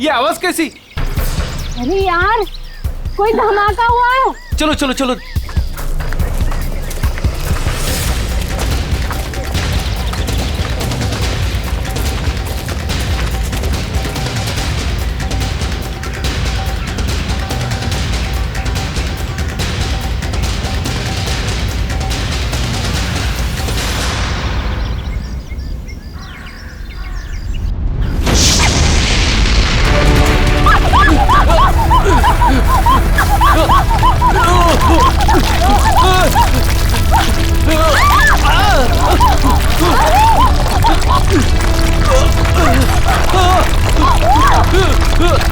ये आवाज कैसी? अरे यार, कोई धमाका हुआ है। चलो चलो चलो।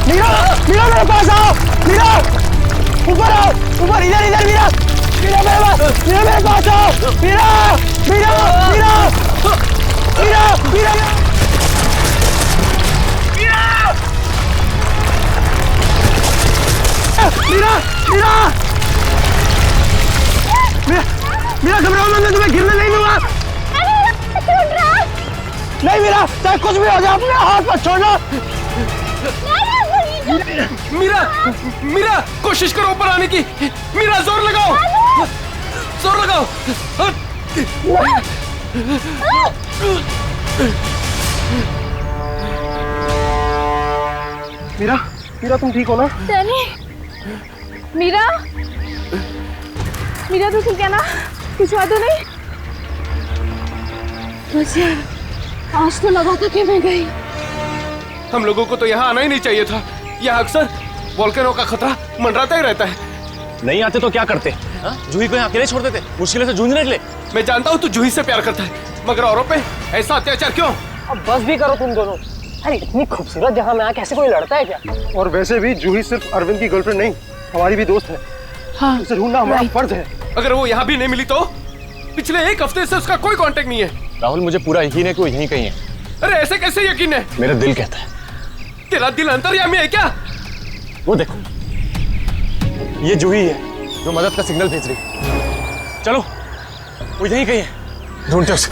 मीरा, मीरा मेरे पास आओ। मीरा, ऊपर आओ, ऊपर, इधर इधर। मीरा, मीरा मेरे पास आओ। मीरा, मीरा, मीरा, मीरा, मीरा, मीरा, मीरा, मीरा, घबराओ मत, मैं तुम्हें गिरने नहीं दूंगा। नहीं मीरा, चाहे कुछ भी हो जाए अपने हाथ पर छोड़ना। मीरा, मीरा, कोशिश करो ऊपर आने की। मीरा, जोर लगाओ, जोर लगाओ। मीरा, मीरा तुम ठीक हो ना? डैनी, मीरा, मीरा तो ठीक है ना? कुछ हुआ तो नहीं? बस यार, आज तो लगा था कि मैं गई। हम लोगों को तो यहाँ आना ही नहीं चाहिए था। यहाँ अक्सर वोल्केनो का खतरा मंडराता ही रहता है। नहीं आते तो क्या करते? जूही को यहाँ अकेले छोड़ देते, मुश्किल से जूझने के लिए। मैं जानता हूँ तू जूही से प्यार करता है, मगर औरों पे ऐसा अत्याचार क्यों? अब बस भी करो तुम दोनों। अरे इतनी खूबसूरत जगह में कैसे कोई लड़ता है क्या? और वैसे भी जूही सिर्फ अरविंद की गर्लफ्रेंड नहीं, हमारी भी दोस्त है। हाँ, उसे ढूंढना हमारा फर्ज है। अगर वो यहाँ भी नहीं मिली तो? पिछले एक हफ्ते से उसका कोई कांटेक्ट नहीं है। राहुल, मुझे पूरा यकीन है कि वो यहीं कहीं है। अरे ऐसे कैसे यकीन है? मेरा दिल कहता है। तेरा दिल अंतर्यामी है क्या? वो देखो, ये जूही है जो मदद का सिग्नल भेज रही है। चलो, वो यहीं कहीं है, ढूंढते उसे।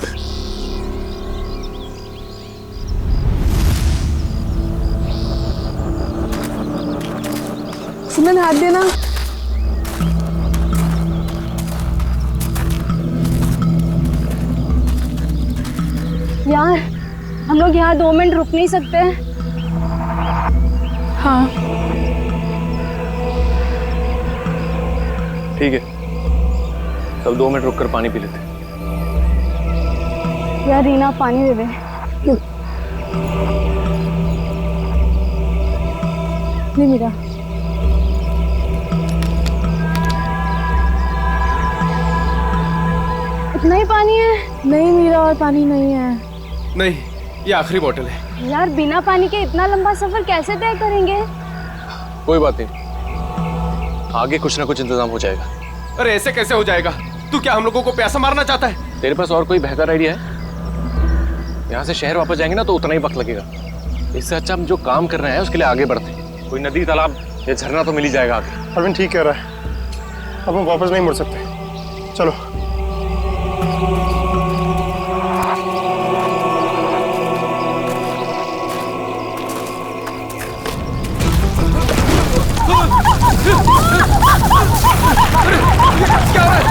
सुमन, हाथ देना। यार, हम लोग यहाँ 2 मिनट रुक नहीं सकते? हाँ। ठीक है, सब 2 मिनट रुककर पानी पी लेते। यार रीना, पानी दे दे। नहीं मीरा। इतना ही पानी है? नहीं मीरा, और पानी नहीं है। नहीं, ये आखिरी बोतल है। यार बिना पानी के इतना लंबा सफर कैसे तय करेंगे? कोई बात नहीं, आगे कुछ ना कुछ इंतजाम हो जाएगा। अरे ऐसे कैसे हो जाएगा? तू क्या हम लोगों को प्यासा मारना चाहता है? तेरे पास और कोई बेहतर आइडिया है? यहाँ से शहर वापस जाएंगे ना तो उतना ही वक्त लगेगा। इससे अच्छा हम जो काम कर रहे हैं उसके लिए आगे बढ़ते हैं। कोई नदी, तालाब या झरना तो मिल ही जाएगा आगे। अरविंद ठीक कह रहा है, अब हम वापस नहीं मुड़ सकते। चलो। क्या हो रहा है?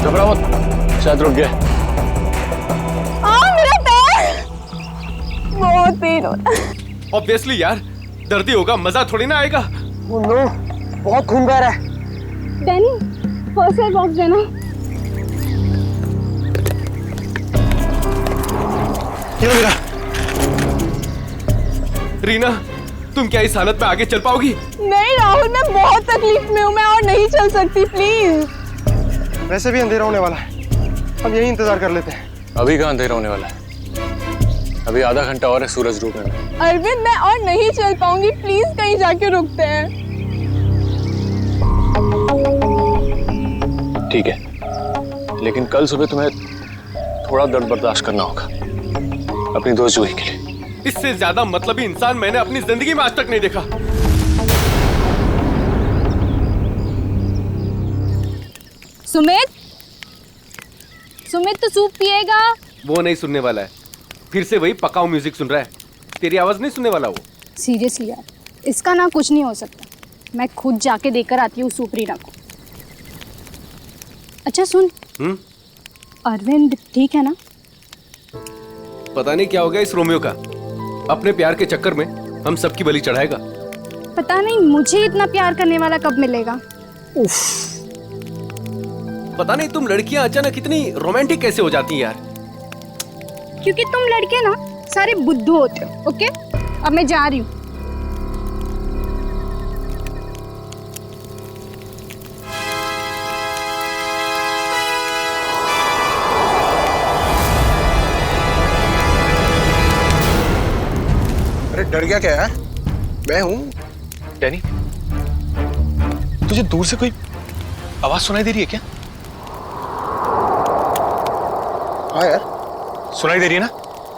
घबराओ मत, शायद रुक गया। मेरा पैर बहुत पेन हो रहा है। ऑब्वियसली यार, दर्दी होगा, मजा थोड़ी ना आएगा। ओह नो, बहुत खून बह रहा है। डैनी, फर्स्ट एड बॉक्स देना। ये मेरा। रीना, तुम क्या इस हालत में आगे चल पाओगी? नहीं राहुल, मैं बहुत तकलीफ में हूँ, मैं और नहीं चल सकती, प्लीज। वैसे भी अंधेरा होने वाला है, हम यही इंतजार कर लेते हैं। अभी कहाँ अंधेरा होने वाला है? अभी आधा घंटा और है सूरज डूबने में। अरविंद, मैं और नहीं चल पाऊंगी, प्लीज कहीं जाके रुकते हैं। ठीक है, लेकिन कल सुबह तुम्हें थोड़ा दर्द बर्दाश्त करना होगा अपनी दोस्त जूही के लिए। इससे ज्यादा मतलबी इंसान मैंने अपनी जिंदगी में आज तक नहीं देखा। सुमित, सुमित तो सूप पिएगा? वो नहीं सुनने वाला है, फिर से वही पकाऊ म्यूजिक सुन रहा है। तेरी आवाज नहीं सुनने वाला वो। सीरियसली यार, इसका ना कुछ नहीं हो सकता। मैं खुद जाके देकर आती हूँ सूप रीना को। अच्छा सुन, अरविंद ठीक है ना? पता नहीं क्या हो गया इस रोमियो का, अपने प्यार के चक्कर में हम सबकी बलि चढ़ाएगा। पता नहीं मुझे इतना प्यार करने वाला कब मिलेगा। उफ। पता नहीं तुम लड़कियां अचानक इतनी रोमांटिक कैसे हो जाती हैं यार। क्योंकि तुम लड़के ना सारे बुद्धू होते हो। ओके, अब मैं जा रही हूँ। अरे डर गया क्या यार? मैं हूँ। डैनी, तुझे दूर से कोई आवाज सुनाई दे रही है क्या? हाँ यार, सुनाई दे रही है ना?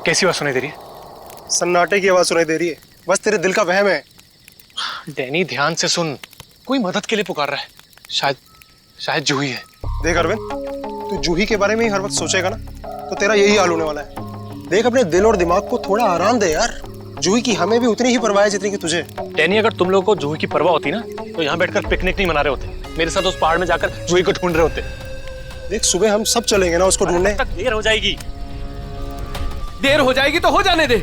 कैसी आवाज सुनाई दे रही है? सन्नाटे की आवाज सुनाई दे रही है। बस तेरे दिल का वहम है। डैनी ध्यान से सुन, कोई मदद के लिए पुकार रहा है। शायद जूही है। देख अरविंद, तू जूही के बारे में ही हर वक्त सोचेगा ना तो तेरा यही हाल होने वाला है। देख, अपने दिल और दिमाग को थोड़ा आराम दे यार। जूही की हमें भी उतनी ही परवाह है जितनी कि तुझे। डैनी, अगर तुम लोगों को जूही की परवाह होती ना तो यहाँ बैठकर पिकनिक नहीं मना रहे होते, मेरे साथ उस पहाड़ में जाकर जूही को ढूंढ रहे होते। देख, सुबह हम सब चलेंगे ना उसको ढूंढने। तक देर हो जाएगी। देर हो जाएगी तो हो जाने दे।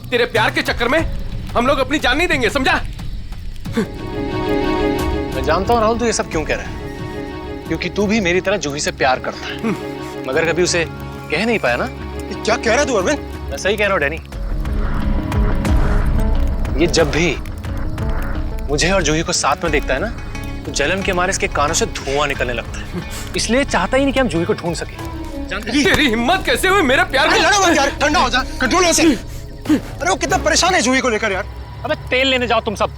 तेरे प्यार के चक्कर में हम लोग अपनी जान नहीं देंगे, समझा? मैं जानता हूँ राहुल, तू ये सब क्यों कह रहा है, क्योंकि तू भी मेरी तरह जूही से प्यार करता है, मगर कभी उसे कह नहीं पाया ना। क्या कह रहा है तू अरविंद? मैं सही कह रहा हूँ डैनी। ये जब भी मुझे और जूही को साथ में देखता है ना तो जलन के मारे इसके कानों से धुआं निकलने लगता है। इसलिए चाहता ही नहीं कि हम जूही को ढूंढ सके। तेरी हिम्मत कैसे हुई मेरे प्यार में? लड़ो मत यार, ठंडा हो जा, कंट्रोल हो से। अरे वो कितना परेशान है जूही को लेकर यार। अबे तेल लेने जाओ तुम सब।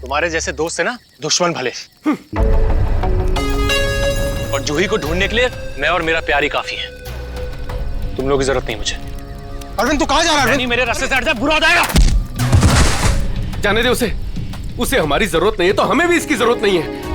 तुम्हारे जैसे दोस्त है ना दुश्मन भले। और जूही को ढूंढने के लिए मैं और मेरा प्यार ही काफी है। तुम लोगों की जरूरत नहीं मुझे। अरविंद तू कहाँ जा रहा है? मेरे रास्ते से हट जा, बुरा हो जाएगा। जाने दे उसे। उसे हमारी जरूरत नहीं है तो हमें भी इसकी जरूरत नहीं है।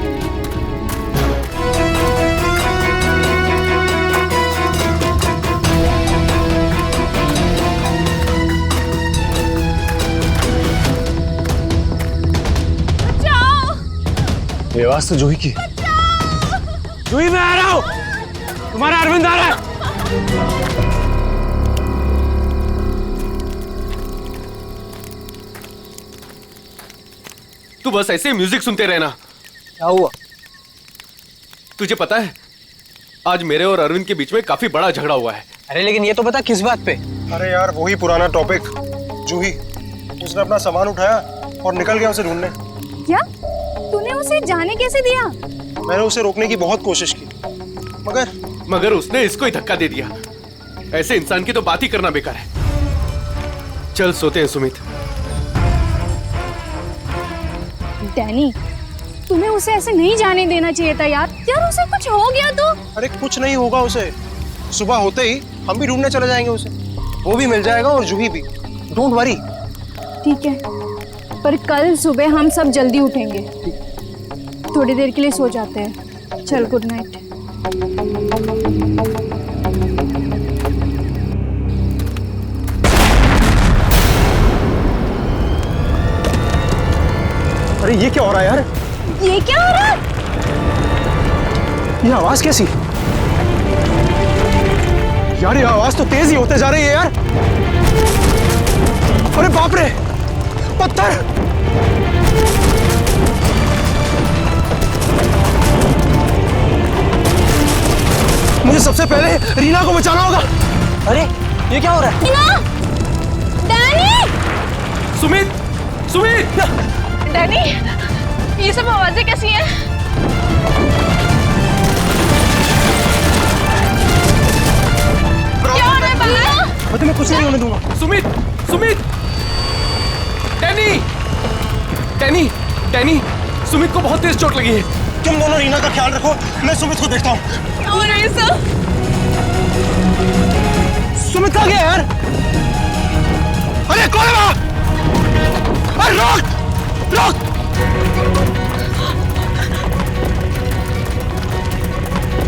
ये आवाज तो जूही की। जूही, मैं आ रहा हूं। तुम्हारा अरविंद आ रहा है। तू बस ऐसे म्यूजिक सुनते रहना। क्या हुआ? तुझे पता है आज मेरे और अरविंद के बीच में काफी बड़ा झगड़ा हुआ है। अरे लेकिन ये तो बता किस बात पे? अरे यार, वही पुराना टॉपिक। जूही, उसने अपना सामान उठाया और निकल गया उसे ढूंढने। क्या? तूने उसे जाने कैसे दिया? मैंने उसे रोकने की बहुत कोशिश की, मगर उसने इसको ही धक्का दे दिया। ऐसे इंसान की तो बात ही करना बेकार है। चल सोते हैं सुमित। डैनी, तुम्हें उसे ऐसे नहीं जाने देना चाहिए था यार। यार उसे कुछ हो गया तो? अरे कुछ नहीं होगा उसे। सुबह होते ही हम भी ढूंढने चले जाएंगे उसे। वो भी मिल जाएगा और जूही भी। Don't worry. ठीक है, पर कल सुबह हम सब जल्दी उठेंगे। थोड़ी देर के लिए सो जाते हैं। चल, गुड नाइट। अरे ये क्या हो रहा है यार? ये क्या हो रहा है? ये आवाज कैसी? यार ये आवाज तो तेज ही होते जा रही है यार। अरे बाप रे, पत्थर! मुझे सबसे पहले रीना को बचाना होगा। अरे ये क्या हो रहा है? रीना! डैनी! सुमित! सुमित! डैनी, ये सब आवाजें कैसी हैं? क्या हो रहा है बाहर? मैं तुम्हें कुछ नहीं होने दूंगा। Sumit! Sumit! Danny! Danny! Danny! Sumit को बहुत तेज चोट लगी है। तुम दोनों रीना का ख्याल रखो, मैं सुमित को देखता हूँ। क्या हो रहा है सब? सुमित कहाँ गया यार? अरे कौन है वहां? अरे रोक रोक!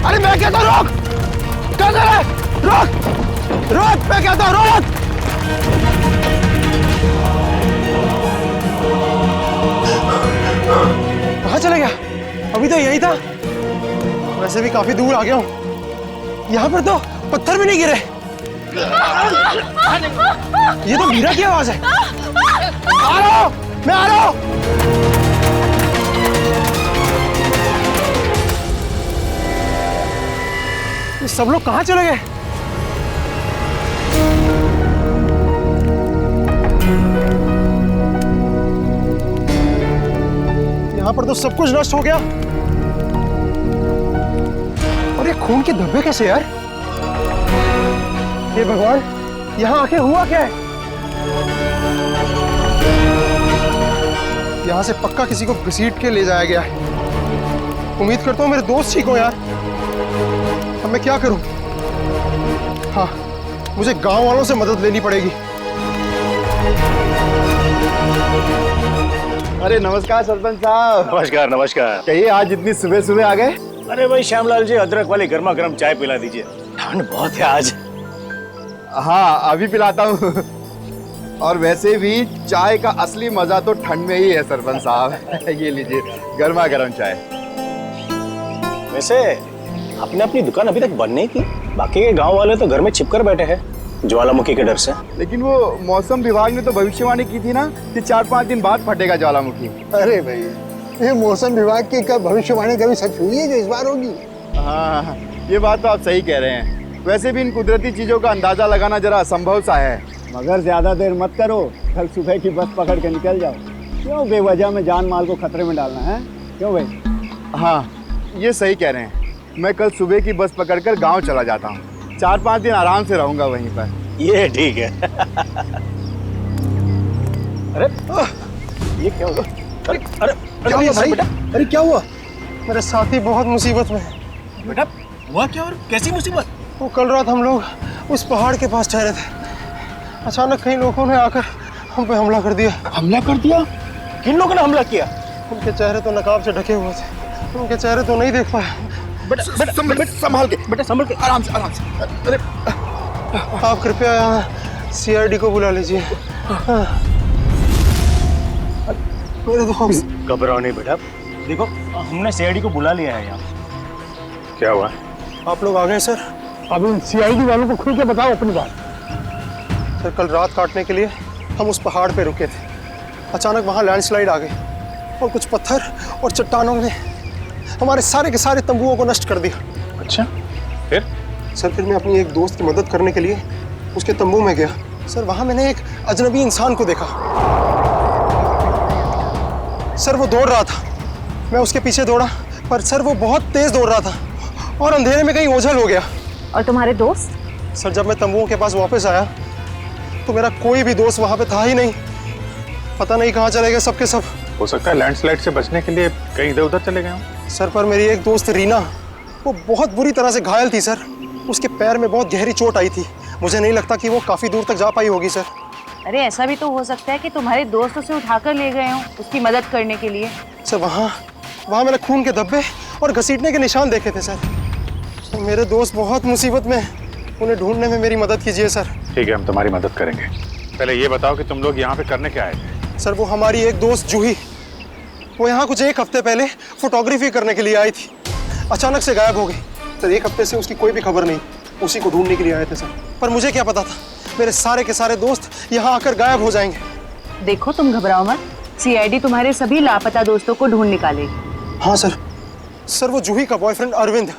अरे मैं कहता हूं रोक! क्या कर रहा है? रोक रोक! मैं कहता हूं रोक! कहां चला गया? अभी तो यही था। वैसे भी काफी दूर आ गया हूं। यहां पर तो पत्थर भी नहीं गिरे। ये तो मीरा की आवाज है। आ रहा हूं, मैं आ रहा हूं। ये सब लोग कहां चले गए? यहां पर तो सब कुछ नष्ट हो गया। और ये खून के धब्बे कैसे यार? हे भगवान, यहां आके हुआ क्या है? यहां से पक्का किसी को घसीट के ले जाया गया है। उम्मीद करता हूं मेरे दोस्त ठीक हो यार। अब मैं क्या करूं? हाँ, मुझे गांव वालों से मदद लेनी पड़ेगी। अरे नमस्कार सरपंच साहब। नमस्कार नमस्कार। कहिए, आज इतनी सुबह सुबह आ गए? अरे भाई श्यामलाल जी, अदरक वाली गर्मा गर्म चाय पिला दीजिए, ठंड बहुत है आज। हाँ, अभी पिलाता हूँ। और वैसे भी चाय का असली मजा तो ठंड में ही है सरपंच साहब। ये लीजिए गर्मा गर्म चाय। वैसे आपने अपनी दुकान अभी तक बंद नहीं की? बाकी के गांव वाले तो घर में छिपकर बैठे हैं ज्वालामुखी के डर से। लेकिन वो मौसम विभाग ने तो भविष्यवाणी की थी ना कि 4-5 दिन बाद फटेगा ज्वालामुखी। अरे भाई, ये मौसम विभाग की कब भविष्यवाणी कभी सच हुई है जो इस बार होगी? हाँ, ये बात तो आप सही कह रहे हैं। वैसे भी इन कुदरती चीजों का अंदाजा लगाना जरा असंभव सा है। मगर ज्यादा देर मत करो, कल सुबह की बस पकड़ के निकल जाओ। क्यों बेवजह में जान माल को खतरे में डालना है? क्यों भाई? हाँ, ये सही कह रहे हैं। मैं कल सुबह की बस पकड़कर गांव चला जाता हूँ। 4-5 दिन आराम से रहूंगा वहीं पर। ये ठीक है। अरे ये क्या हुआ? अरे अरे क्या हुआ भाई? अरे क्या हुआ? मेरे साथी बहुत मुसीबत में है। बेटा हुआ क्या और कैसी मुसीबत? वो कल रात हम लोग उस पहाड़ के पास ठहरे थे। अचानक कई लोगों ने आकर हम पे हमला कर दिया। हमला कर दिया? किन लोगों ने हमला किया? उनके चेहरे तो नकाब से ढके हुए थे। उनके चेहरे तो नहीं देख पाया। बेटा संभाल के, बेटा संभल के, आराम से आराम से। अरे आप कृपया यहाँ CID को बुला लीजिए। मेरे दोस्त। घबराओ नहीं बेटा, देखो हमने CID को बुला लिया है यहाँ। क्या हुआ? आप लोग आ गए सर? अब उन CID वालों को खुल के बताओ अपनी बात। सर, कल रात काटने के लिए हम उस पहाड़ पे रुके थे। अचानक वहाँ लैंडस्लाइड आ गई और कुछ पत्थर और चट्टानों ने हमारे सारे के सारे तंबुओं को नष्ट कर दिया। अच्छा, फिर? सर, फिर मैं अपनी एक दोस्त की मदद करने के लिए उसके तंबू में गया। सर, वहाँ मैंने एक अजनबी इंसान को देखा। सर, वो दौड़ रहा था। मैं उसके पीछे दौड़ा, पर सर वो बहुत तेज दौड़ रहा था और अंधेरे में कहीं ओझल हो गया। और तुम्हारे दोस्त? सर, जब मैं तंबुओं के पास वापस आया तो मेरा कोई भी दोस्त वहाँ पे था ही नहीं। पता नहीं कहाँ चले गए सबके सब। हो सकता है लैंडस्लाइड से बचने के लिए कहीं इधर उधर चले गए हों। सर, पर मेरी एक दोस्त रीना, वो बहुत बुरी तरह से घायल थी सर। उसके पैर में बहुत गहरी चोट आई थी। मुझे नहीं लगता कि वो काफ़ी दूर तक जा पाई होगी सर। अरे ऐसा भी तो हो सकता है कि तुम्हारे दोस्त उसे उठाकर ले गए हों उसकी मदद करने के लिए। सर, वहाँ मैंने खून के धब्बे और घसीटने के निशान देखे थे सर। मेरे दोस्त बहुत मुसीबत में हैं। उन्हें ढूंढने में मेरी मदद कीजिए सर। ठीक है, हम तुम्हारी मदद करेंगे। पहले ये बताओ कि तुम लोग यहाँ पे करने क्या आए थे? सर, वो हमारी एक दोस्त जूही, वो यहाँ कुछ 1 हफ्ते पहले फोटोग्राफी करने के लिए आई थी। अचानक से गायब हो गई। सर, 1 हफ्ते से उसकी कोई भी खबर नहीं। उसी को ढूंढने के लिए आए थे सर। पर मुझे क्या पता था मेरे सारे के सारे दोस्त यहाँ आकर गायब हो जाएंगे। देखो तुम घबराओ मत, CID तुम्हारे सभी लापता दोस्तों को ढूंढ निकालेगी। हाँ सर। सर, वो जूही का बॉयफ्रेंड अरविंद,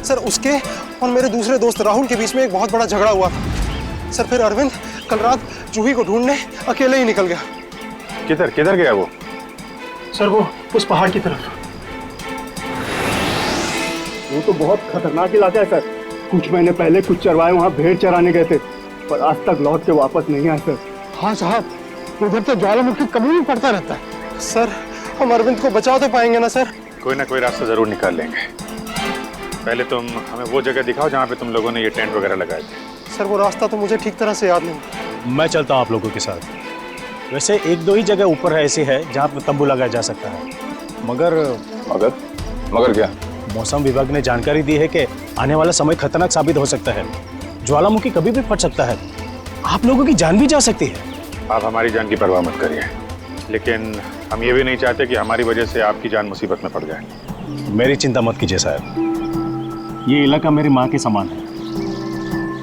सर उसके और मेरे दूसरे दोस्त राहुल के बीच में एक बहुत बड़ा झगड़ा हुआ था। सर, फिर अरविंद कल रात जूही को ढूंढने अकेले ही निकल गया। किधर किधर गया वो? सर, वो उस पहाड़ की तरफ। वो तो बहुत खतरनाक इलाका है सर। कुछ महीने पहले कुछ चरवाए वहाँ भेड़ चराने गए थे, पर आज तक लौट के वापस नहीं आए सर। हाँ साहब, उधर तो ज्वालामुखी कभी भी पड़ता रहता है। सर, हम अरविंद को बचा तो पाएंगे ना सर? कोई ना कोई रास्ता जरूर निकाल लेंगे। पहले तुम हमें वो जगह दिखाओ जहाँ पे तुम लोगों ने ये टेंट वगैरह लगाए थे। सर, वो रास्ता तो मुझे ठीक तरह से याद नहीं। मैं चलता हूँ आप लोगों के साथ। वैसे एक दो ही जगह ऊपर है ऐसी है जहाँ पर तंबू लगाया जा सकता है, मगर मगर क्या? मौसम विभाग ने जानकारी दी है कि आने वाला समय खतरनाक साबित हो सकता है। ज्वालामुखी कभी भी फट सकता है, आप लोगों की जान भी जा सकती है। आप हमारी जान की परवाह मत करिए, लेकिन हम ये भी नहीं चाहते कि हमारी वजह से आपकी जान मुसीबत में पड़ जाए। मेरी चिंता मत कीजिए साहब, ये इलाका मेरी माँ के समान है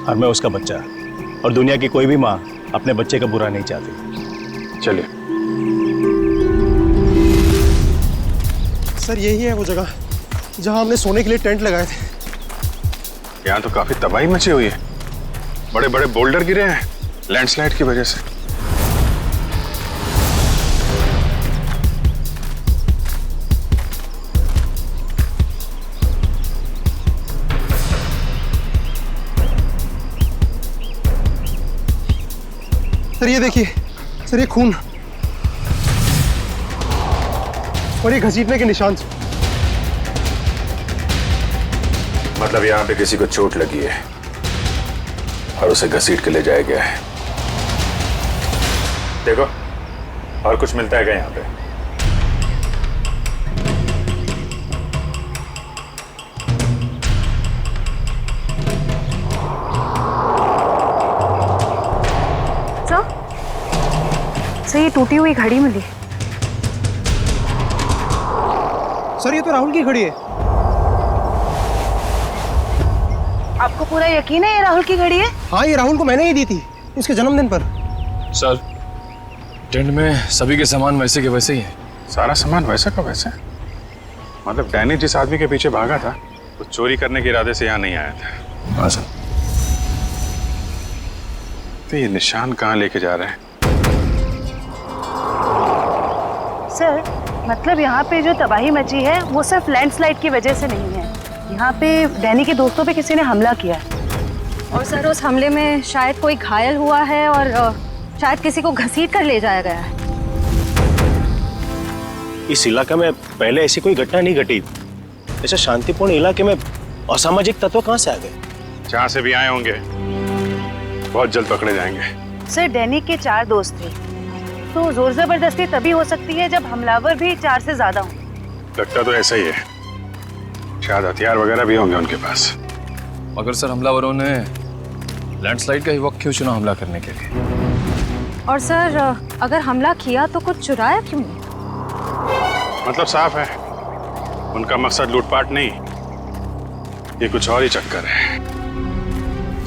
और मैं उसका बच्चा, और दुनिया की कोई भी माँ अपने बच्चे का बुरा नहीं चाहती। चलिए। सर यही है वो जगह जहां हमने सोने के लिए टेंट लगाए थे। यहाँ तो काफी तबाही मची हुई है, बड़े बड़े बोल्डर गिरे हैं लैंडस्लाइड की वजह से। सर ये देखिए, सर ये खून और ये घसीटने के निशान। मतलब यहाँ पे किसी को चोट लगी है और उसे घसीट के ले जाया गया है। देखो, और कुछ मिलता है क्या यहाँ पे? सर ये टूटी हुई घड़ी मिली। सर ये तो राहुल की घड़ी है। आपको पूरा यकीन है ये राहुल की घड़ी है? हाँ ये राहुल को मैंने ही दी थी उसके जन्मदिन पर। सर टेंट में सभी के सामान वैसे के वैसे ही है। सारा सामान वैसा का वैसा? मतलब डैनी जिस आदमी के पीछे भागा था वो चोरी करने के इरादे से यहाँ नहीं आया था। हाँ सर। तो ये निशान कहाँ लेके जा रहे हैं? सर मतलब यहाँ पे जो तबाही मची है वो सिर्फ लैंडस्लाइड की वजह से नहीं है, यहाँ पे डैनी के दोस्तों पे किसी ने हमला किया है। और सर उस हमले में शायद कोई घायल हुआ है और शायद किसी को घसीट कर ले जाया गया है। इस इलाके में पहले ऐसी कोई घटना नहीं घटी। ऐसे शांतिपूर्ण इलाके में असामाजिक तत्व कहाँ से आ गए? जहाँ से भी आए होंगे बहुत जल्द पकड़े जाएंगे। सर डैनी के 4 दोस्त थे, तो जोर जबरदस्ती तभी हो सकती है जब हमलावर भी 4 से ज्यादा हों। लगता तो ऐसा ही है, शायद हथियार वगैरह भी होंगे उनके पास। मगर सर हमलावरों ने लैंडस्लाइड का ही वक्त क्यों चुना हमला करने के लिए? और सर अगर हमला किया तो कुछ चुराया क्यों नहीं? मतलब साफ है उनका मकसद लूटपाट नहीं, ये कुछ और ही चक्कर है।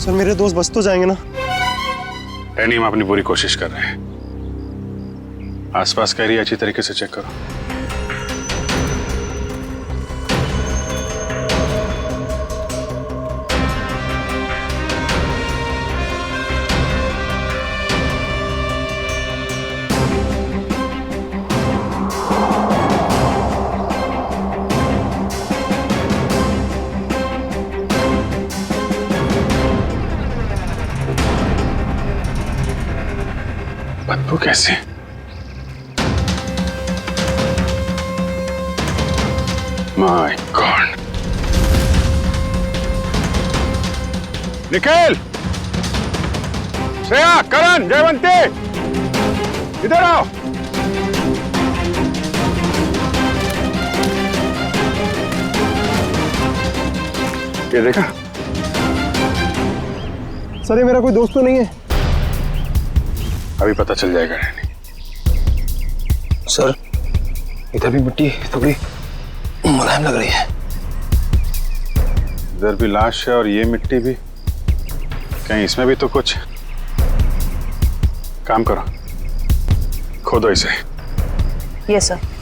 सर मेरे दोस्त बच तो जाएंगे ना? डैनी हम अपनी पूरी कोशिश कर रहे हैं। आसपास का एरिया अच्छी तरीके से चेक करो। बदबू कैसे? My God. निखिल, श्रेया, करण, जयवंती, इधर आओ। ये देखा? सर ये मेरा कोई दोस्त तो नहीं है? अभी पता चल जाएगा। सर इधर भी मिट्टी थोड़ी मुलायम लग रही है। इधर भी लाश है और ये मिट्टी भी, कहीं इसमें भी तो कुछ। काम करो, खोदो इसे। Yes sir.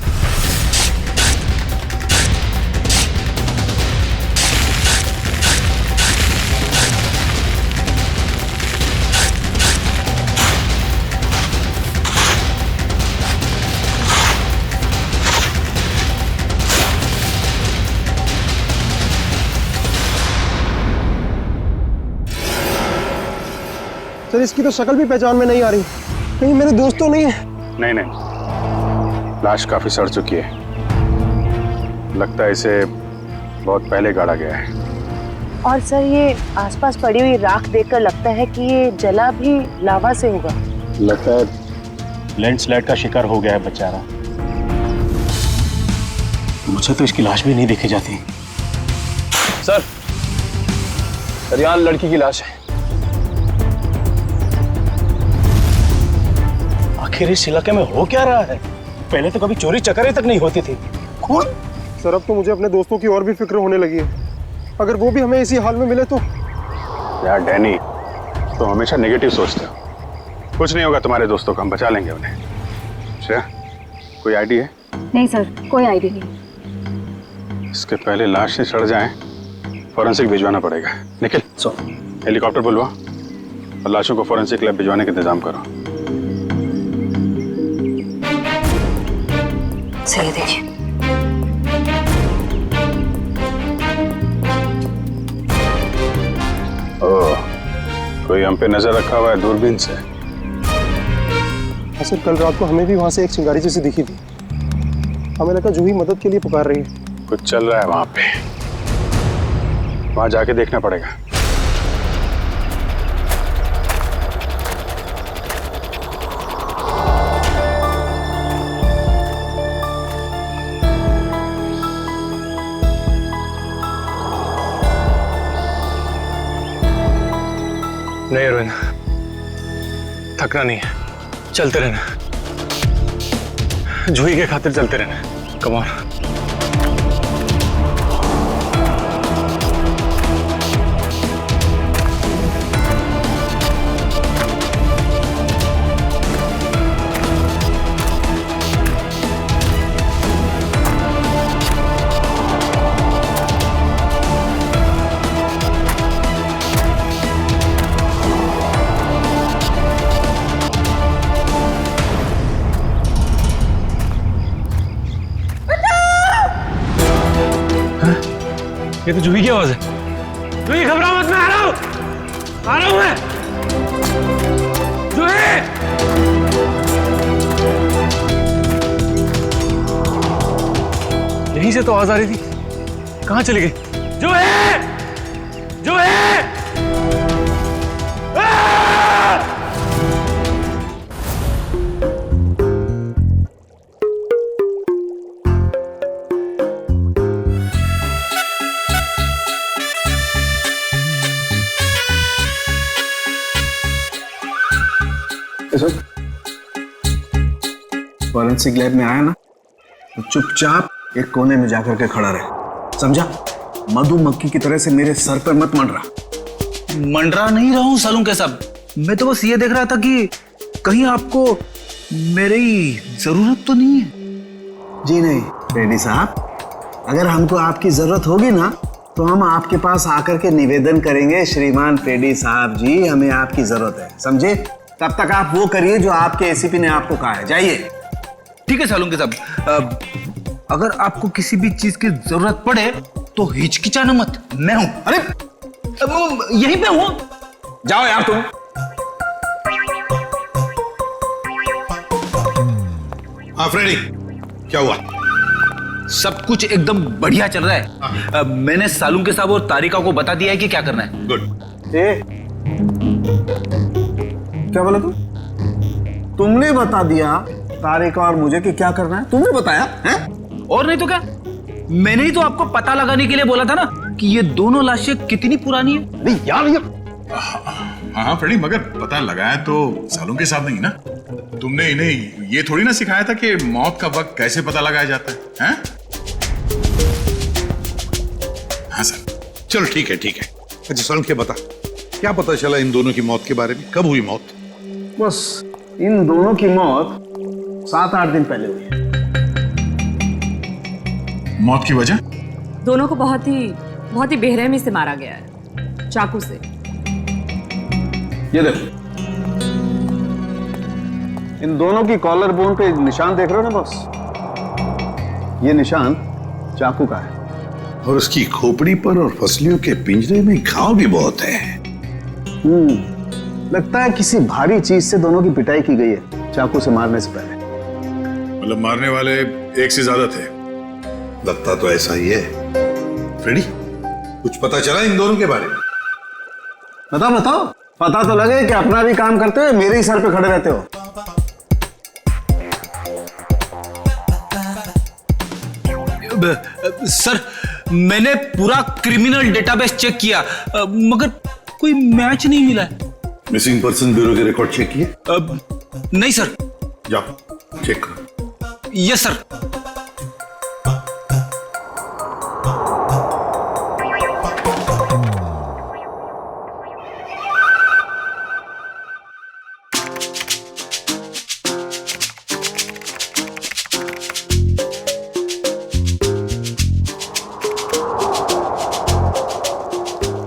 सर इसकी तो शक्ल भी पहचान में नहीं आ रही, कहीं मेरे दोस्त तो नहीं है? नहीं नहीं, लाश काफी सड़ चुकी है, लगता है इसे बहुत पहले गाड़ा गया है। और सर ये आसपास पड़ी हुई राख देखकर लगता है कि ये जला भी लावा से होगा। लगता है लैंडस्लाइड का शिकार हो गया है बेचारा। मुझे तो इसकी लाश भी नहीं देखी जाती। सर यहाँ लड़की की लाश है। आखिर इस इलाके में हो क्या रहा है? पहले तो कभी चोरी चकारी तक नहीं होती थी। कौन? सर अब तो मुझे अपने दोस्तों की और भी फिक्र होने लगी है। अगर वो भी हमें इसी हाल में मिले तो। यार डैनी, तो हमेशा नेगेटिव सोचते हो। कुछ नहीं होगा तुम्हारे दोस्तों को, हम बचा लेंगे उन्हें। श्रेया, कोई आईडिया है? नहीं सर, कोई आइडिया नहीं। इसके पहले लाश से चढ़ जाए, फॉरेंसिक भिजवाना पड़ेगा। निखिल, हेलीकॉप्टर बुलवा और लाशों को फॉरेंसिक लैब भिजवाने का इंतजाम करो। सही देखिए। ओह, कोई हम पे नजर रखा हुआ है दूरबीन से। सर कल रात को हमें भी वहां से एक चिंगारी जैसी दिखी थी। हमें लगा जूही मदद के लिए पुकार रही है। कुछ चल रहा है वहां पे, वहां जाके देखना पड़ेगा। नहीं अरविंद, थकना नहीं है, चलते रहना। जूही के खातिर चलते रहना। Come on. ये तो जूही की आवाज है। जूही घबराओ मत, मैं आ रहा हूं मैं। जूही! यहीं से तो आवाज आ रही थी, कहां चली गई? जूही! जूही! फॉरेंसिक लैब में आया ना तो चुपचाप एक कोने में जाकर के खड़ा रहे, समझा? मधुमक्खी की तरह से मेरे सर पर मत मंडरा। मंडरा नहीं रहा हूं सालून के साहब, मैं तो बस ये देख रहा था कि कहीं आपको मेरी जरूरत तो नहीं है। जी नहीं रेड्डी साहब, अगर हमको आपकी जरूरत होगी ना तो हम आपके पास आकर के निवेदन करेंगे, श्रीमान पेडी साहब जी हमें आपकी जरूरत है, समझे? तब तक आप वो करिए जो आपके एसीपी ने आपको कहा है, जाइए। ठीक है सालून के साहब, अगर आपको किसी भी चीज की जरूरत पड़े तो हिचकिचाना मत, मैं हूं। अरे यहीं पे हूं, जाओ यार तुम। हाँ फ्रेडी, क्या हुआ? सब कुछ एकदम बढ़िया चल रहा है। मैंने सालून के साहब और तारिका को बता दिया है कि क्या करना है। गुड। क्या बोला तुमने बता दिया तारिका और मुझे कि क्या करना है? तुमने बताया है? और नहीं तो क्या, मैंने ही तो आपको पता लगाने के लिए बोला था ना कि ये दोनों लाशें कितनी पुरानी है। नहीं यार ये हाँ फ्रेडी, मगर पता लगाया तो सालों के साथ नहीं ना। तुमने इन्हें ये थोड़ी ना सिखाया था कि मौत का वक्त कैसे पता लगाया जाता है, हैं? हाँ सर, चलो ठीक है ठीक है। अच्छा सालों के बता, क्या पता चला इन दोनों की मौत के बारे में? कब हुई मौत? बस इन दोनों की मौत 7-8 दिन पहले हुई है। मौत की वजह? दोनों को बहुत ही बेरहमी से मारा गया है, चाकू से। ये देखो, इन दोनों की कॉलर बोन पे निशान देख रहे हो ना बॉस? ये निशान चाकू का है। और उसकी खोपड़ी पर और फसलियों के पिंजरे में घाव भी बहुत है। लगता है किसी भारी चीज से दोनों की पिटाई की गई है चाकू से मारने से पहले। मतलब मारने वाले एक से ज्यादा थे? लगता तो ऐसा ही है। फ्रेडी, कुछ पता चला इन दोनों के बारे में? बताओ बताओ, पता तो लगे कि अपना भी काम करते हो, मेरे ही सर पे खड़े रहते हो। सर, मैंने पूरा क्रिमिनल डेटाबेस चेक किया, मगर कोई मैच नहीं मिला है। मिसिंग पर्सन ब्यूरो के रिकॉर्ड चेक किए? नहीं सर। जाओ चेक करो। Yes sir.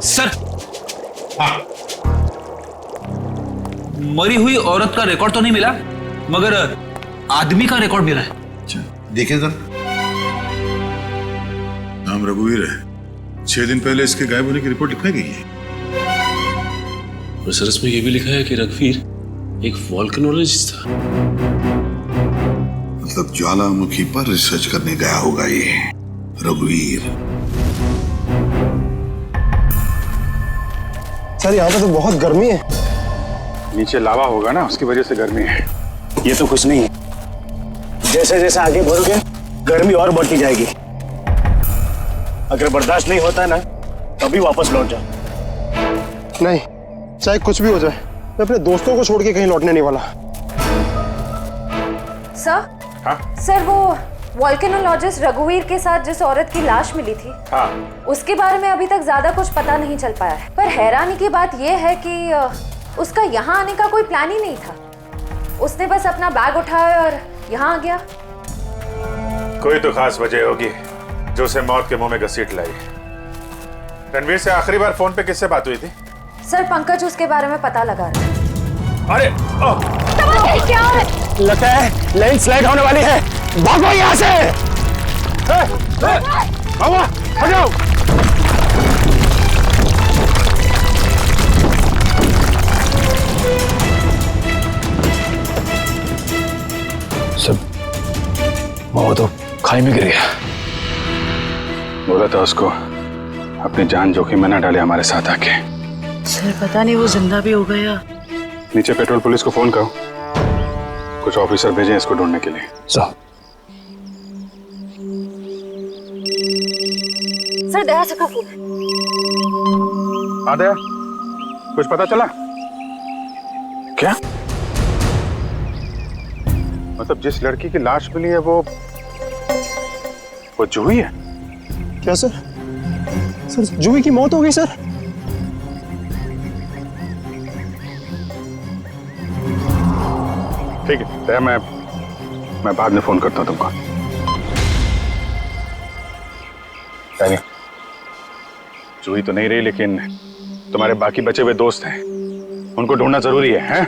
सर, मरी हुई औरत का रिकॉर्ड तो नहीं मिला, मगर आदमी का रिकॉर्ड मिला है। अच्छा, देखें जरा। नाम रघुवीर है। 6 दिन पहले इसके गायब होने की रिपोर्ट लिखाई गई है। और सर इसमें यह भी लिखा है कि रघुवीर एक वोल्केनोलॉजिस्ट था। मतलब ज्वालामुखी पर रिसर्च करने गया होगा ये रघुवीर। सर, यहाँ पे तो बहुत गर्मी है। नीचे लावा होगा ना, उसकी वजह से गर्मी है। ये तो कुछ नहीं है। जैसे जैसे आगे बढ़ोगे गर्मी और बढ़ती जाएगी। अगर बर्दाश्त नहीं होता है ना, तभी वापस लौट जाओ। नहीं, चाहे कुछ भी हो जाए, मैं अपने दोस्तों को छोड़ के कहीं लौटने नहीं वाला। सर? हाँ? सर, वो वोल्केनोलॉजिस्ट रघुवीर के साथ जिस औरत की लाश मिली थी, हाँ। उसके बारे में अभी तक ज्यादा कुछ पता नहीं चल पाया है। पर हैरानी की बात यह है कि उसका यहाँ आने का कोई प्लान ही नहीं था। उसने बस अपना बैग उठाया और यहाँ आ गया। कोई तो खास वजह होगी जो उसे मौत के मुंह में घसीट लाई। रणवीर से आखिरी बार फोन पे किससे बात हुई थी? सर, पंकज उसके बारे में पता लगा रहा है। अरे क्या है? लगता है लैंडस्लाइड होने वाली है। भागो यहाँ से। हटाओ। सब वो तो खाई में गिर गया। बोला था उसको अपनी जान जोखिम में न डाले हमारे साथ आके। सर, पता नहीं वो जिंदा भी हो गया। नीचे पेट्रोल पुलिस को फोन करो, कुछ ऑफिसर भेजें इसको ढूंढने के लिए। सर, दया से का फोन। हाँ दया, कुछ पता चला? क्या मतलब जिस लड़की की लाश मिली है वो जूही है? क्या सर? सर, जूही की मौत हो गई सर। ठीक है दया, मैं बाद में फोन करता हूँ तुमको। यानी जूही तो नहीं रही, लेकिन तुम्हारे बाकी बचे हुए दोस्त हैं, उनको ढूंढना जरूरी है, हैं?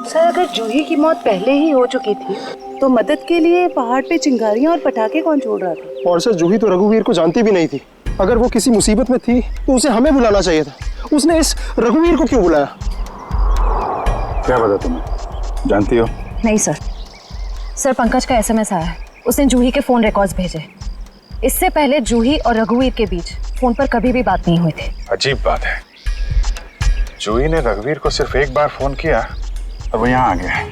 सर, अगर जूही की मौत पहले ही हो चुकी थी तो मदद के लिए पहाड़ पे चिंगारियां और पटाखे कौन छोड़ रहा था? और सर, जूही तो रघुवीर को जानती भी नहीं थी। अगर वो किसी मुसीबत में थी तो उसे हमें बुलाना चाहिए था। उसने इस रघुवीर को क्यों बुलाया? क्या पता तुम्हें, जानती हो? नहीं सर। सर, पंकज का एसएमएस आया है। उसने जूही के फोन रिकॉर्ड्स भेजे। इससे पहले जूही और रघुवीर के बीच फोन पर कभी भी बात नहीं हुई थी। अजीब बात है, जूही ने रघुवीर को सिर्फ एक बार फोन किया और वो यहाँ आ गया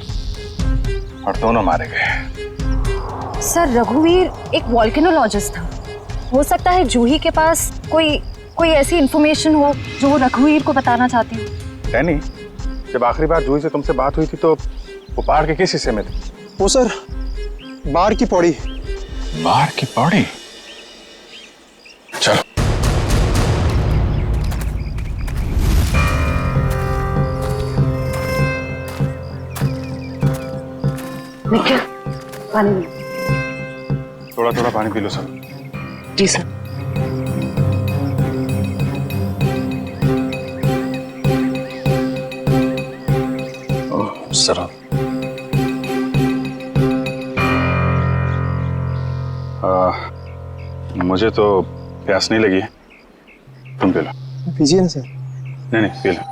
और दोनों मारे गए। सर, रघुवीर एक वोल्केनोलॉजिस्ट था। हो सकता है जूही के पास कोई ऐसी इंफॉर्मेशन हो जो वो रघुवीर को बताना चाहती हो। डैनी, जब आखिरी बार जूही से तुमसे बात हुई थी तो वो पहाड़ के किस हिस्से में थे? वो सर, बाहर की पौड़ी। बाहर की पौड़ी? चलो। निखिल, पानी। थोड़ा थोड़ा पानी पी लो सब। जी सर। सर, मुझे तो प्यास नहीं लगी है, तुम पी लो। पीजिए ना सर। नहीं P low.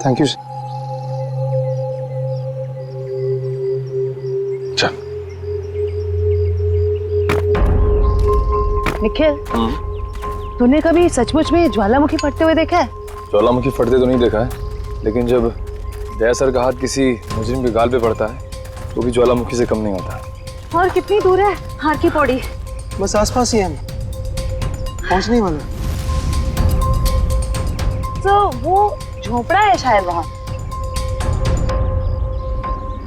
Thank you sir. चल। निखिल, तूने कभी सचमुच में ज्वालामुखी फटते हुए देखा है? ज्वालामुखी फटते तो नहीं देखा है, लेकिन जब दया सर का हाथ किसी मुजरिम के गाल पे पड़ता है तो भी ज्वालामुखी से कम नहीं होता। और कितनी दूर है हार की पौड़ी? बस आसपास ही है, पहुंचने ही वाला। तो वो झोपड़ा है शायद वहाँ।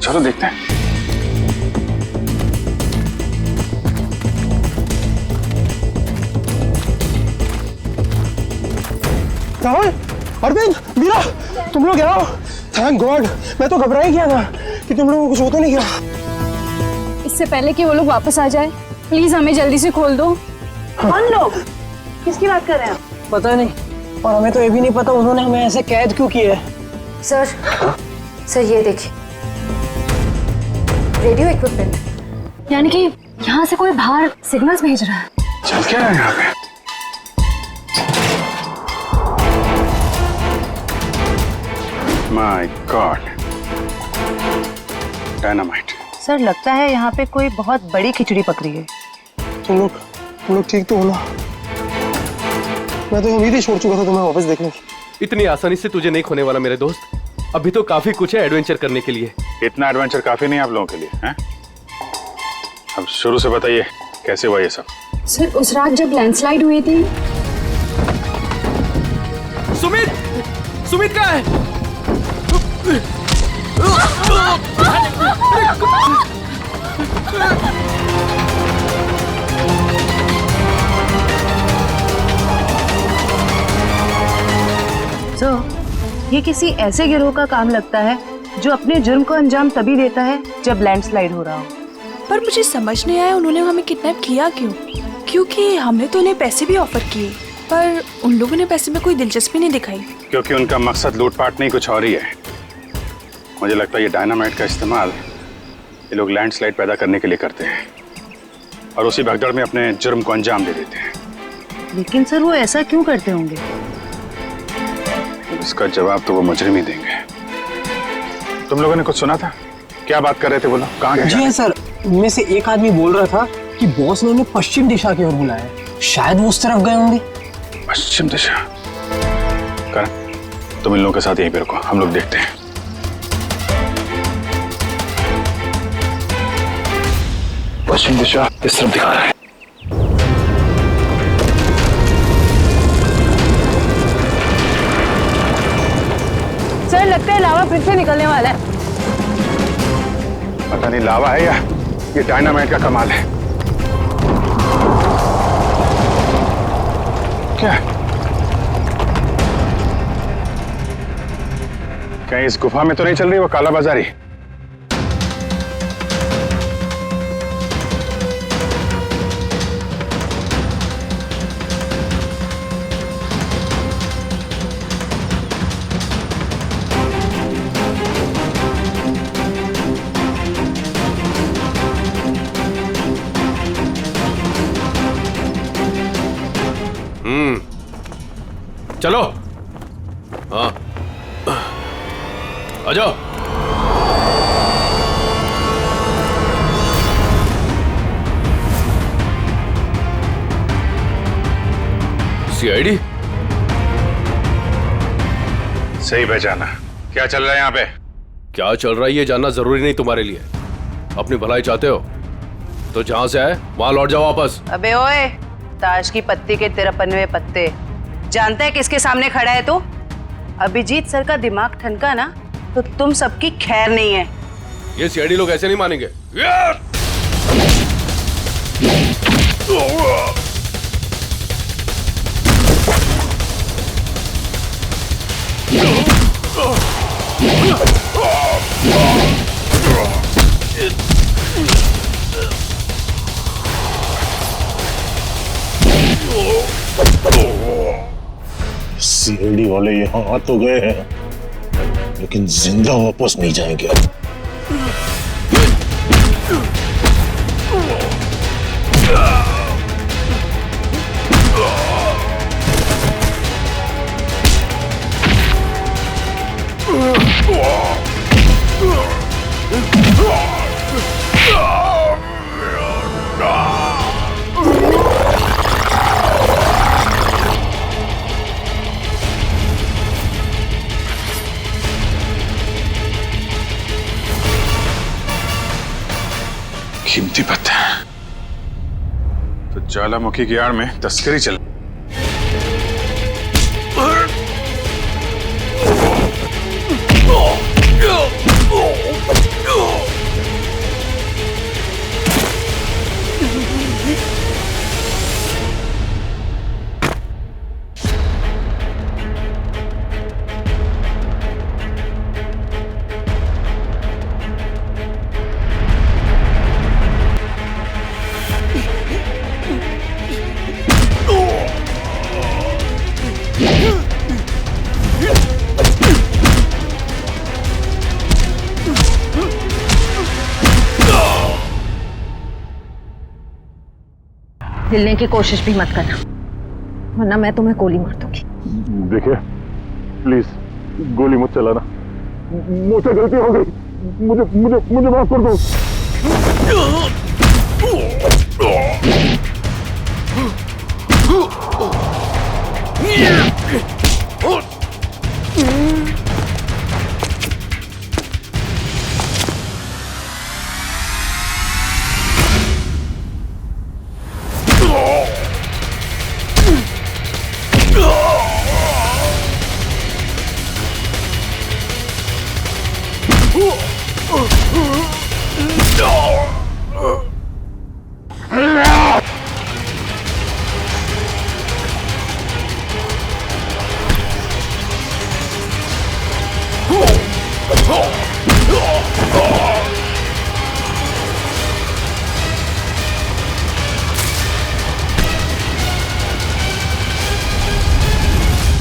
चलो देखते हैं। राहुल, अरविंद, मीरा, तुम लोग यहाँ हो? थैंक गॉड, मैं तो घबरा ही गया था कि तुम लोगों को कुछ हो तो नहीं गया। इससे पहले कि वो लोग वापस आ जाए, प्लीज हमें जल्दी से खोल दो। कौन लोग? किसकी बात कर रहे हैं? पता नहीं, और हमें तो ये भी नहीं पता उन्होंने हमें ऐसे कैद क्यों किया है। सर ये देखिए, रेडियो इक्विपमेंट। यानी कि यहाँ से कोई बाहर सिग्नल्स भेज रहा है। चल क्या है यहाँ पे? My God, dynamite. सर लगता है यहाँ पे कोई बहुत बड़ी खिचड़ी पकड़ी है। तुम लोग ठीक तो हो ना? मैं तो उम्मीद ही छोड़ चुका था तुम्हें वापस देखने की। इतनी आसानी से तुझे नहीं खोने वाला मेरे दोस्त। अभी तो काफी कुछ है एडवेंचर करने के लिए। इतना एडवेंचर काफी नहीं आप लोगों के लिए, हैं? अब शुरू से बताइए कैसे हुआ ये सब? सर उस रात जब लैंडस्लाइड हुई थी। सुमित कहाँ है? ये किसी ऐसे गिरोह का काम लगता है जो अपने जुर्म को अंजाम तभी देता है जब लैंडस्लाइड हो रहा हो। पर मुझे समझ नहीं आया उन्होंने हमें किडनैप किया क्यों? क्योंकि हमने तो उन्हें पैसे भी ऑफर किए, पर उन लोगों ने पैसे में कोई दिलचस्पी नहीं दिखाई। क्योंकि उनका मकसद लूटपाट नहीं कुछ और ही है। मुझे लगता है ये डायनामाइट का इस्तेमाल ये लोग लैंडस्लाइड पैदा करने के लिए करते हैं और उसी भगदड़ में अपने जुर्म को अंजाम दे देते हैं। लेकिन सर वो ऐसा क्यों करते होंगे? इसका जवाब तो वो मुजरिम ही देंगे। तुम लोगों ने कुछ सुना था? क्या बात कर रहे थे? बोलो, कहाँ गए? जी हाँ सर, उनमें से एक आदमी बोल रहा था कि बॉस ने उन्हें पश्चिम दिशा की ओर बुलाया, शायद वो उस तरफ गए होंगे। पश्चिम दिशा? करण, तुम इन लोगों के साथ यहीं पे रुको, हम लोग देखते हैं। पश्चिम दिशा इस तरफ दिखा रहा है। सर लगता है लावा फिर से निकलने वाला है। पता नहीं लावा है या ये डायनामाइट का कमाल है। क्या कहीं इस गुफा में तो नहीं चल रही वो काला बाजारी? चलो, हाँ आ जाओ। सीआईडी सही पहचाना। क्या चल रहा है यहाँ पे? क्या चल रहा है ये जानना जरूरी नहीं तुम्हारे लिए। अपनी भलाई चाहते हो तो जहां से आए वहां लौट जाओ वापस। अबे ओए, ताश की पत्ती के 53 पत्ते। जानता है किसके सामने खड़ा है तू? अभिजीत सर का दिमाग ठनका ना तो तुम सबकी खैर नहीं है। ये सीआईडी लोग ऐसे नहीं मानेंगे। सीआईडी वाले यहाँ आ तो गए हैं लेकिन जिंदा वापस नहीं जाएंगे। कीमती पत्थर। तो ज्वालामुखी की आड़ में तस्करी चल। हिलने की कोशिश भी मत करना, वरना मैं तुम्हें गोली मार दूंगी। देखिए प्लीज गोली मत चलाना, मुझसे गलती हो गई, मुझे मुझे मुझे माफ कर दो।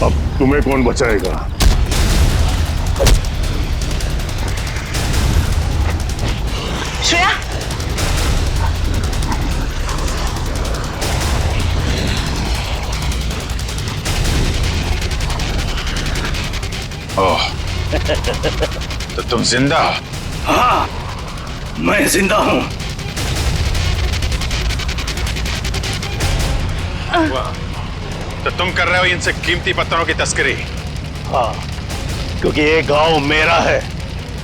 अब तुम्हें कौन बचाएगा? श्रेया, ओह, तो तुम जिंदा हो? हाँ, मैं जिंदा हूं। तो तुम कर रहे हो इनसे कीमती पत्थरों की तस्करी? हाँ, क्योंकि ये गांव मेरा है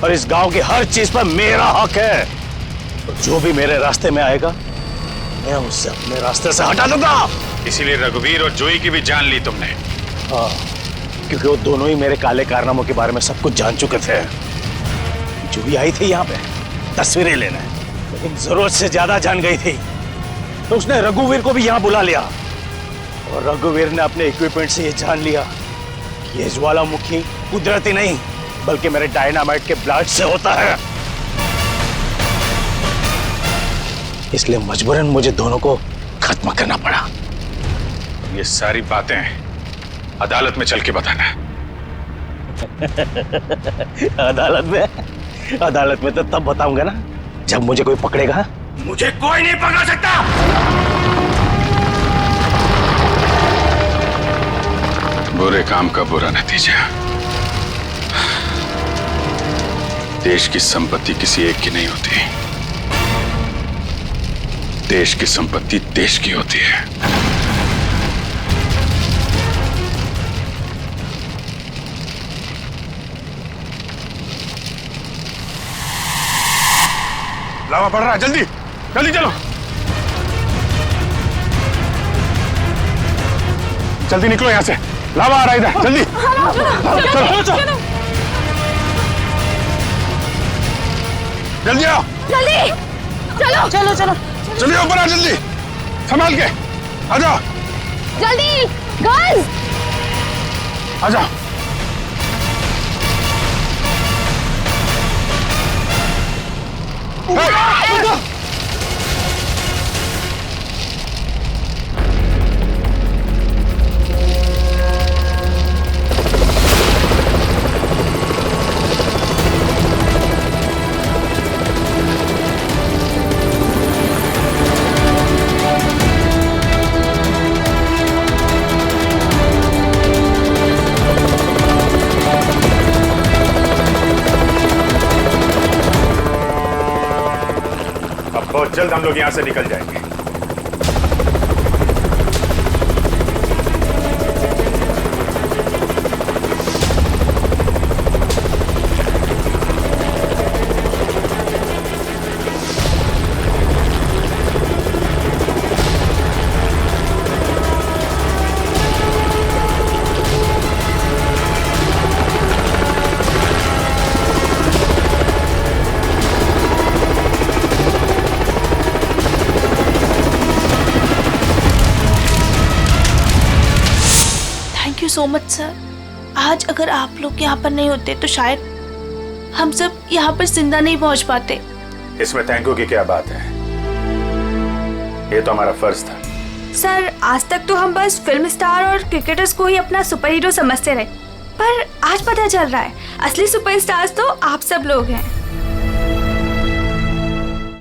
और इस गांव की हर चीज पर मेरा हक है। तो जो भी मेरे रास्ते में आएगा मैं उससे अपने रास्ते से हटा दूंगा। इसीलिए रघुवीर और जोई की भी जान ली तुमने? हाँ, क्योंकि वो दोनों ही मेरे काले कारनामों के बारे में सब कुछ जान चुके थे। जोई आई थी यहाँ पे तस्वीरें लेने, लेकिन जरूरत से ज्यादा जान गई थी, तो उसने रघुवीर को भी यहाँ बुला लिया और रघुवीर ने अपने इक्विपमेंट से ये जान लिया कि ये ज्वालामुखी कुदरती नहीं बल्कि मेरे डायनामाइट के ब्लास्ट से होता है। इसलिए मजबूरन मुझे दोनों को खत्म करना पड़ा। ये सारी बातें अदालत में चल के बताना। अदालत में तो तब बताऊंगा ना जब मुझे कोई पकड़ेगा। मुझे कोई नहीं पकड़ सकता। बुरे काम का बुरा नतीजा। देश की संपत्ति किसी एक की नहीं होती, देश की संपत्ति देश की होती है। लावा पड़ रहा है, जल्दी जल्दी चलो, जल्दी निकलो यहां से, लावा आ रहा है इधर, जल्दी चलो चलो जल्दी आओ, जल्दी चलो चलो चलो जल्दी ऊपर आ, जल्दी संभाल के आ जाओ, जल्दी गर्ल्स आ जाओ। बहुत जल्द हम लोग यहां से निकल जाएंगे। So much sir. आज अगर आप लोग यहाँ पर नहीं होते तो शायद हम सब यहाँ पर जिंदा नहीं पहुँच पाते। इसमें थैंक यू की क्या बात है, ये तो हमारा फर्ज था। सर आज तक तो हम बस फिल्म स्टार और क्रिकेटर्स को ही अपना सुपर हीरो समझते रहे, पर आज पता चल रहा है असली सुपरस्टार्स तो आप सब लोग हैं।